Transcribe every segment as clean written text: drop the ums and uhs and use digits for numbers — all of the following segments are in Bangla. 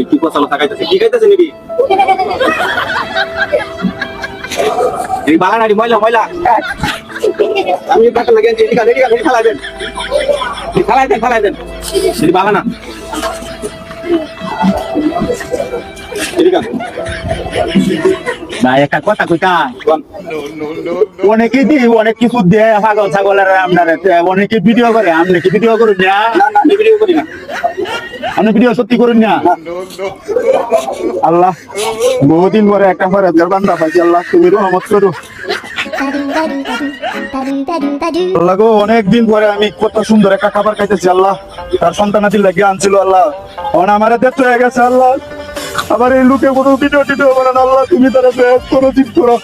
কি কথা তাকাইতেছে কি খাইতেছে নাকি এই বাগানারি ময়লা ময়লা আমি কাটা লাগে এদিকে এদিকে খেলাই দেন খেলাই দেন এই বাগানা এদিকে ভাই একটা কথা কইতা অনেকে দি অনেক কিছু দেয় ছাগল ছাগলের আপনার অনেকে ভিডিও করে আপনি কি ভিডিও করুন না ভিডিও করি না আপনি ভিডিও সত্যি করুন না আল্লাহ বহুদিন পরে একটা ফরেজগার বান্দা পাইছি আল্লাহ তুমি রহমত করো আল্লাহ গো অনেকদিন পরে আমি কত সুন্দর একটা খাবার খাইতেছি আল্লাহ তার সন্তানাদির লাগে আনছিল আল্লাহ এখন আমার দেখতে হয়ে গেছে আল্লাহ আবার এই লোকে কোনো ভিডিও টিডিও করে না আল্লাহ তুমি তারা করো ঠিক করো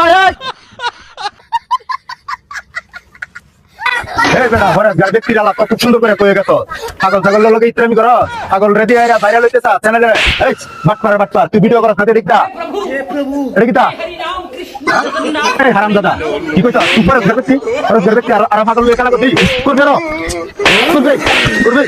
ভাই ব্যক্তি আল্লাহ কত সুন্দর করে কয়ে গেছো ছাগল ছাগল লোকে ইত্রামি করো ছাগল রেডি হয়ে ভাইরাল হইতেছা চ্যানেলে বাটপার তুই ভিডিও করো সাথে দেখতা এটা কিতা হারাম দাদা কি কইছ উপরে ব্যক্তি আর ছাগল লোকে খেলা করবি করবে করবে